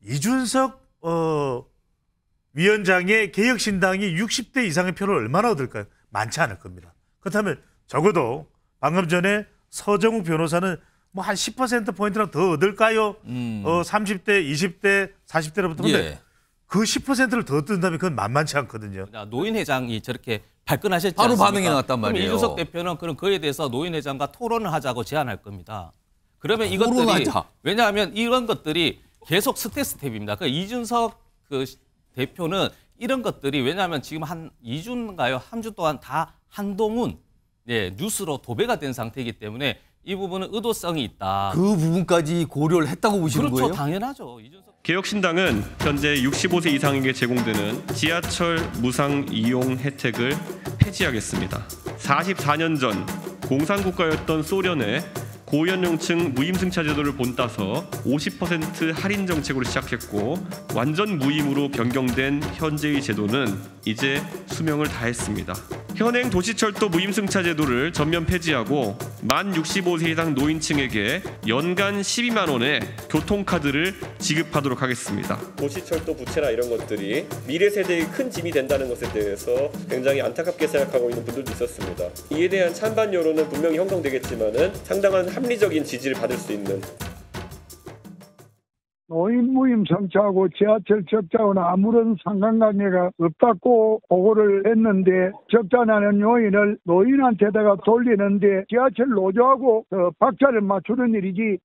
이준석 위원장의 개혁신당이 60대 이상의 표를 얼마나 얻을까요? 많지 않을 겁니다. 그렇다면 적어도 방금 전에 서정욱 변호사는 뭐 한 10%포인트나 더 얻을까요? 30대, 20대, 40대로부터. 근데 예. 그 10%를 더 뜬다면 그건 만만치 않거든요. 노인 회장이 저렇게 발끈하셨지 바로 않습니까? 반응이 나왔단 말이에요. 그럼 이준석 대표는 그럼 그에 대해서 노인 회장과 토론을 하자고 제안할 겁니다. 그러면 이것들이 토론하자. 왜냐하면 이런 것들이 계속 스텝입니다. 그 이준석 그 대표는 이런 것들이 왜냐하면 지금 한 2주인가요? 한 주 동안 다 한동훈 뉴스로 도배가 된 상태이기 때문에 이 부분은 의도성이 있다. 그 부분까지 고려를 했다고 보시는 그렇죠. 거예요? 당연하죠. 이준석 개혁신당은 현재 65세 이상에게 제공되는 지하철 무상 이용 혜택을 폐지하겠습니다. 44년 전 공산국가였던 소련의 고연령층 무임승차 제도를 본따서 50% 할인 정책으로 시작했고 완전 무임으로 변경된 현재의 제도는 이제 수명을 다했습니다. 현행 도시철도 무임승차 제도를 전면 폐지하고 만 65세 이상 노인층에게 연간 12만 원의 교통카드를 지급하도록 하겠습니다. 도시철도 부채나 이런 것들이 미래 세대의 큰 짐이 된다는 것에 대해서 굉장히 안타깝게 생각하고 있는 분들도 있었습니다. 이에 대한 찬반 여론은 분명히 형성되겠지만은 상당한 합리적인 지지를 받을 수 있는. 노인 무임 정차하고 지하철 적자와는 아무런 상관관계가 없다고 보고를 했는데 적자나는 요인을 노인한테다가 돌리는데 지하철 노조하고 박자를 맞추는 일이지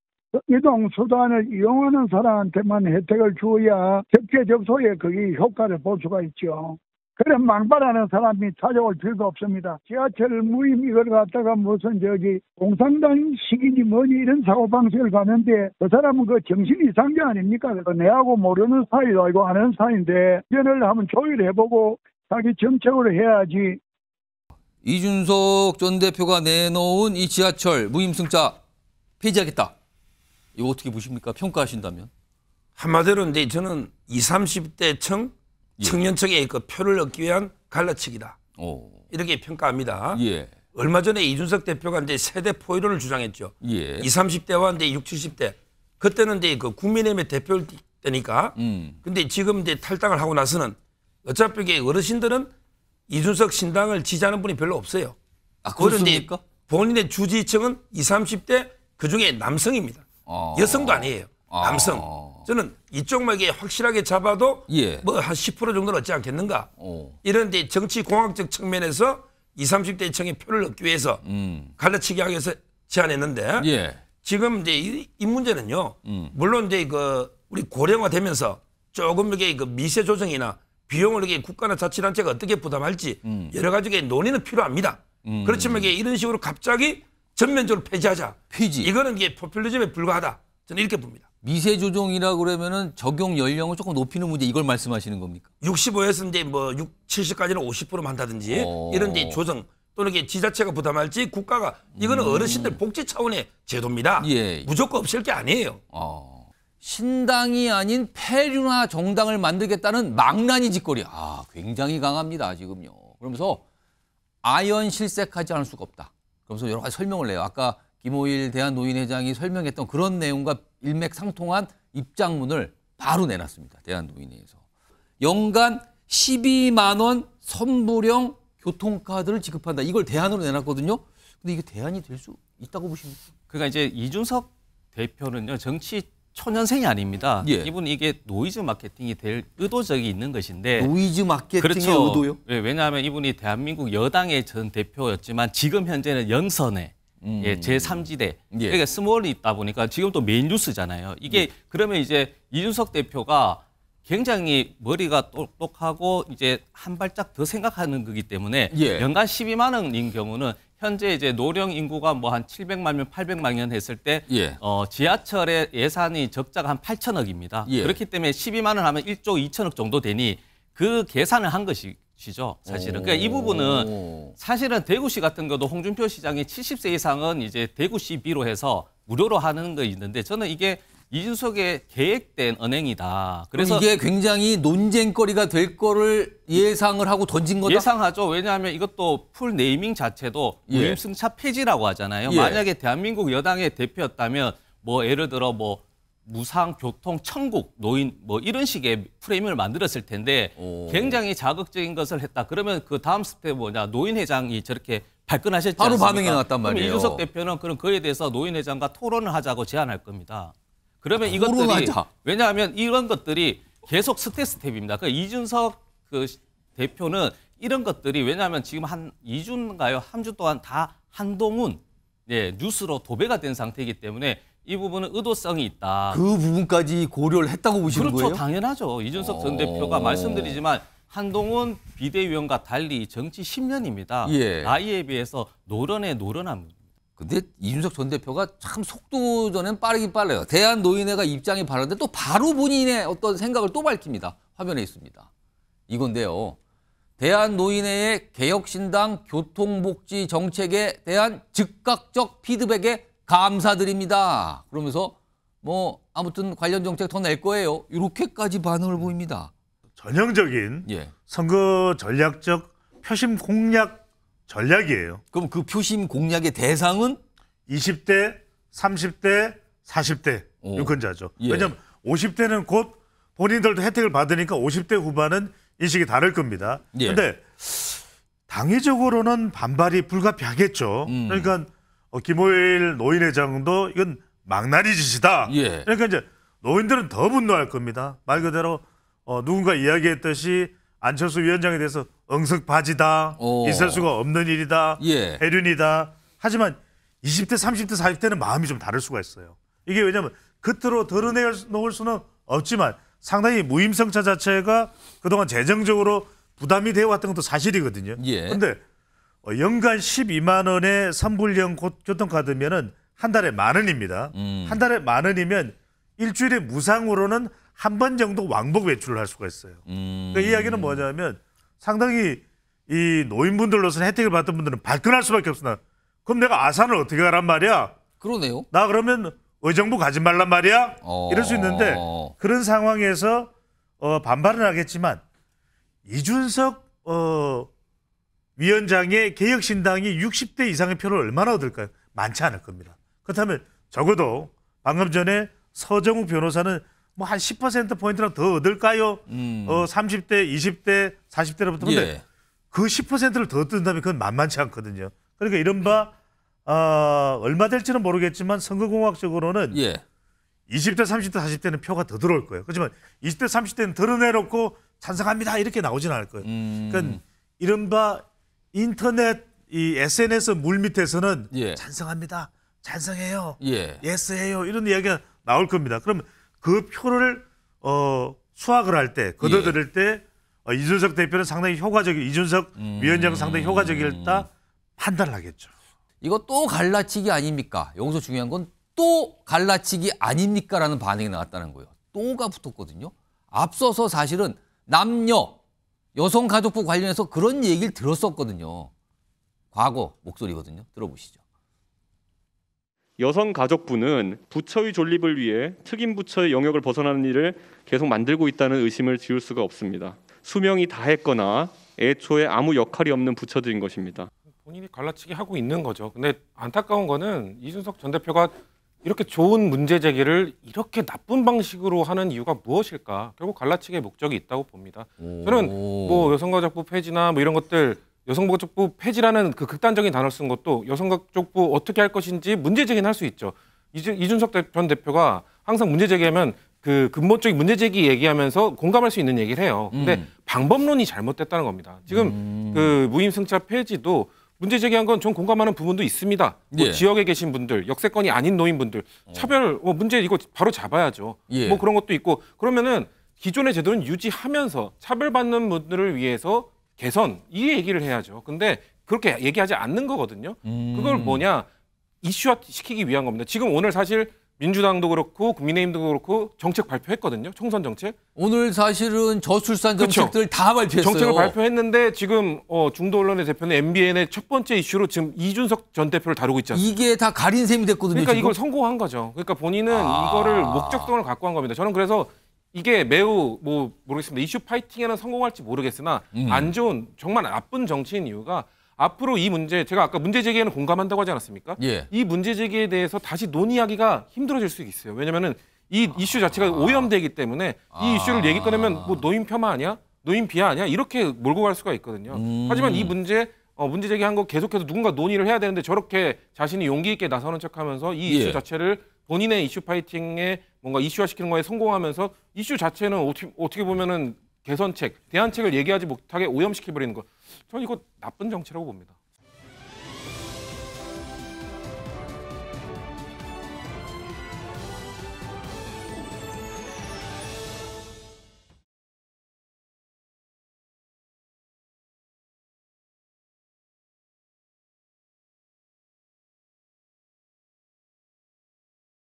이동수단을 이용하는 사람한테만 혜택을 주어야 적재적소에 그게 효과를 볼 수가 있죠. 그런 망발하는 사람이 찾아올 필요가 없습니다. 지하철 무임 이걸 갖다가 무슨 공산당식이니 뭐니 이런 사고방식을 가는데 그 사람은 그 정신이 이상한 게 아닙니까? 내하고 모르는 사이도 아니고 아는 사이인데 의견을 한번 조율해보고 자기 정책으로 해야지. 이준석 전 대표가 내놓은 이 지하철 무임승차 폐지하겠다. 이거 어떻게 보십니까? 평가하신다면. 한마디로 이제 저는 20, 30대 청년층의 그 표를 얻기 위한 갈라치기다. 이렇게 평가합니다. 예. 얼마 전에 이준석 대표가 이제 세대 포이론을 주장했죠. 예. 20, 30대와 이제 60, 70대. 그때는 이제 그 국민의힘의 대표일 때니까. 근데 지금 이제 탈당을 하고 나서는 어차피 이게 어르신들은 이준석 신당을 지지하는 분이 별로 없어요. 아, 그렇습니까? 본인의 주지층은 20, 30대 그 중에 남성입니다. 여성도 아니에요. 남성. 저는 이쪽만 확실하게 잡아도 뭐 한 10% 정도는 얻지 않겠는가. 이런 데 정치 공학적 측면에서 20, 30대 층의 표를 얻기 위해서 갈라치기 하기 위해서 제안했는데 지금 이제 이 문제는요. 물론 이제 우리 고령화 되면서 조금 이렇게 미세 조정이나 비용을 이렇게 국가나 자치단체가 어떻게 부담할지 여러 가지의 논의는 필요합니다. 그렇지만 이런 식으로 갑자기 전면적으로 폐지하자. 이거는 포퓰리즘에 불과하다. 저는 이렇게 봅니다. 미세 조정이라 그러면은 적용 연령을 조금 높이는 문제 이걸 말씀하시는 겁니까? 65에서 이제 뭐 70까지는 50%만 한다든지 이런 이제 조정 또는 지자체가 부담할지 국가가 이거는 어르신들 복지 차원의 제도입니다. 무조건 없을 게 아니에요. 신당이 아닌 폐륜화 정당을 만들겠다는 망나니 짓거리. 굉장히 강합니다, 지금요. 그러면서 아연실색하지 않을 수가 없다. 그러면서 여러 가지 설명을 해요. 아까 김호일 대한노인회장이 설명했던 그런 내용과 일맥상통한 입장문을 바로 내놨습니다. 대한노인회에서. 연간 12만 원 선불형 교통카드를 지급한다. 이걸 대안으로 내놨거든요. 근데 이게 대안이 될 수 있다고 보십니까? 그러니까 이제 이준석 대표는요. 정치 초년생이 아닙니다. 이분 이게 노이즈 마케팅이 될 의도적이 있는 것인데. 노이즈 마케팅의 그렇죠. 의도요? 왜냐하면 이분이 대한민국 여당의 전 대표였지만 지금 현재는 연선에 제3지대. 그러니까 스몰이 있다 보니까 지금 또 메인 뉴스잖아요. 이게 그러면 이제 이준석 대표가 굉장히 머리가 똑똑하고 이제 한 발짝 더 생각하는 거기 때문에 연간 12만 원인 경우는 현재 이제 노령 인구가 뭐 한 700만 명, 800만 명 했을 때 지하철의 예산이 적자가 한 8천억입니다. 그렇기 때문에 12만 원 하면 1조 2천억 정도 되니 그 계산을 한 것이죠, 사실은. 그러니까 이 부분은 사실은 대구시 같은 경우도 홍준표 시장이 70세 이상은 이제 대구시비로 해서 무료로 하는 거 있는데 저는 이게 이준석의 계획된 언행이다. 그래서 이게 굉장히 논쟁거리가 될 거를 예상을 하고 던진 거다? 예상하죠. 왜냐하면 이것도 풀 네이밍 자체도 무임승차 폐지라고 하잖아요. 만약에 대한민국 여당의 대표였다면 뭐 예를 들어 뭐 무상 교통 천국 노인 뭐 이런 식의 프레임을 만들었을 텐데 굉장히 자극적인 것을 했다. 그러면 그 다음 스텝 뭐냐? 노인 회장이 저렇게 발끈하셨지 바로 않습니까? 반응이 나왔단 그럼 말이에요. 이준석 대표는 그럼 그에 대해서 노인 회장과 토론을 하자고 제안할 겁니다. 그러면 이것들이 토론하자. 왜냐하면 이런 것들이 계속 스텝입니다. 그 이준석 그 대표는 이런 것들이 왜냐하면 지금 한 2주인가요? 3주 동안 다 한동훈 뉴스로 도배가 된 상태이기 때문에 이 부분은 의도성이 있다. 그 부분까지 고려를 했다고 보시는 그렇죠. 거예요? 당연하죠. 이준석 전 대표가 말씀드리지만 한동훈 비대위원과 달리 정치 10년입니다. 예. 나이에 비해서 노련합니다. 근데 이준석 전 대표가 참 속도전엔 빠르긴 빨라요. 대한노인회가 입장이 바른데 또 바로 본인의 어떤 생각을 또 밝힙니다. 화면에 있습니다. 이건데요. 대한노인회의 개혁신당 교통복지 정책에 대한 즉각적 피드백에 감사드립니다. 그러면서 뭐 아무튼 관련 정책 더 낼 거예요. 이렇게까지 반응을 보입니다. 전형적인 예. 선거 전략적 표심 공략 전략이에요. 그럼 그 표심 공략의 대상은 20대, 30대, 40대 유권자죠. 예. 왜냐하면 50대는 곧 본인들도 혜택을 받으니까 50대 후반은 인식이 다를 겁니다. 그런데 예. 당위적으로는 반발이 불가피하겠죠. 그러니까 김호일 노인회장도 이건 망나니 짓이다. 예. 그러니까 이제 노인들은 더 분노할 겁니다. 말 그대로 누군가 이야기했듯이 안철수 위원장에 대해서 응석바지다. 있을 수가 없는 일이다. 예. 해륜이다. 하지만 20대, 30대, 40대는 마음이 좀 다를 수가 있어요. 이게 왜냐하면 겉으로 드러내놓을 수는 없지만 상당히 무임승차 자체가 그동안 재정적으로 부담이 되어 왔던 것도 사실이거든요. 그런데 연간 12만 원의 선불형 교통카드면은 한 달에 10,000원입니다. 한 달에 10,000원이면 일주일에 무상으로는 한 번 정도 왕복 외출을 할 수가 있어요. 그러니까 이 이야기는 뭐냐면 상당히 이 노인분들로서는 혜택을 받던 분들은 발끈할 수밖에 없으나 그럼 내가 아산을 어떻게 가란 말이야? 그러네요. 나 그러면 의정부 가지 말란 말이야? 이럴 수 있는데 그런 상황에서 반발은 하겠지만 이준석 위원장의 개혁신당이 60대 이상의 표를 얼마나 얻을까요? 많지 않을 겁니다. 그렇다면 적어도 방금 전에 서정욱 변호사는 뭐 한 10%포인트나 더 얻을까요? 30대, 20대, 40대로부터. 근데 예. 그 10%를 더 뜬다면 그건 만만치 않거든요. 그러니까 이른바 얼마 될지는 모르겠지만 선거공학적으로는 예. 20대, 30대, 40대는 표가 더 들어올 거예요. 그렇지만 20대, 30대는 드러내놓고 찬성합니다 이렇게 나오진 않을 거예요. 그러니까 이른바 인터넷 이 SNS 물 밑에서는 예. 찬성합니다, 찬성해요, 예. 예스해요 이런 이야기가 나올 겁니다. 그러면 그 표를 수확을 할 때, 걷어들일 때 이준석 대표는 상당히 이준석 위원장은 상당히 효과적이었다 판단을 하겠죠. 이거 또 갈라치기 아닙니까? 여기서 중요한 건 또 갈라치기 아닙니까라는 반응이 나왔다는 거예요. 또가 붙었거든요. 앞서서 사실은 남녀, 여성가족부 관련해서 그런 얘기를 들었었거든요. 과거 목소리거든요. 들어보시죠. 여성가족부는 부처의 존립을 위해 특임 부처의 영역을 벗어나는 일을 계속 만들고 있다는 의심을 지울 수가 없습니다. 수명이 다했거나 애초에 아무 역할이 없는 부처들인 것입니다. 본인이 갈라치기 하고 있는 거죠. 근데 안타까운 거는 이준석 전 대표가 이렇게 좋은 문제 제기를 이렇게 나쁜 방식으로 하는 이유가 무엇일까? 결국 갈라치기의 목적이 있다고 봅니다. 저는 뭐 여성가족부 폐지나 뭐 이런 것들, 여성가족부 폐지라는 그 극단적인 단어를 쓴 것도 여성가족부 어떻게 할 것인지 문제 제기는 할 수 있죠. 이준석 전 대표가 항상 문제 제기하면 그 근본적인 문제 제기 얘기하면서 공감할 수 있는 얘기를 해요. 근데 방법론이 잘못됐다는 겁니다. 지금 그 무임승차 폐지도 문제 제기한 건 전 공감하는 부분도 있습니다. 뭐 예. 지역에 계신 분들, 역세권이 아닌 노인분들, 차별 문제 이거 바로 잡아야죠. 예. 뭐 그런 것도 있고 그러면은 기존의 제도는 유지하면서 차별받는 분들을 위해서 개선 이 얘기를 해야죠. 근데 그렇게 얘기하지 않는 거거든요. 그걸 뭐냐 이슈화 시키기 위한 겁니다. 지금 오늘 사실 민주당도 그렇고 국민의힘도 그렇고 정책 발표했거든요. 총선 정책. 오늘 사실은 저출산 정책들 그쵸. 다 발표했어요. 정책을 발표했는데 지금 중도 언론의 대표는 MBN의 첫 번째 이슈로 지금 이준석 전 대표를 다루고 있지 않습니까? 이게 다 가린 셈이 됐거든요. 그러니까 지금? 이걸 성공한 거죠. 그러니까 본인은 이거를 목적성을 갖고 한 겁니다. 저는 그래서 이게 매우 뭐 모르겠습니다. 이슈 파이팅에는 성공할지 모르겠으나 안 좋은 정말 나쁜 정치인 이유가 앞으로 이 문제 제가 아까 문제 제기에는 공감한다고 하지 않았습니까? 예. 이 문제 제기에 대해서 다시 논의하기가 힘들어질 수 있어요. 왜냐면은 이 이슈 자체가 오염되기 때문에 이 이슈를 얘기 꺼내면 뭐 노인 폄하 아니야? 노인 비하 아니야? 이렇게 몰고 갈 수가 있거든요. 하지만 이 문제 제기한 거 계속해서 누군가 논의를 해야 되는데 저렇게 자신이 용기 있게 나서는 척하면서 이 이슈 자체를 본인의 이슈 파이팅에 뭔가 이슈화시키는 거에 성공하면서 이슈 자체는 어떻게 보면은 개선책, 대안책을 얘기하지 못하게 오염시켜버리는 거. 저는 이거 나쁜 정치라고 봅니다.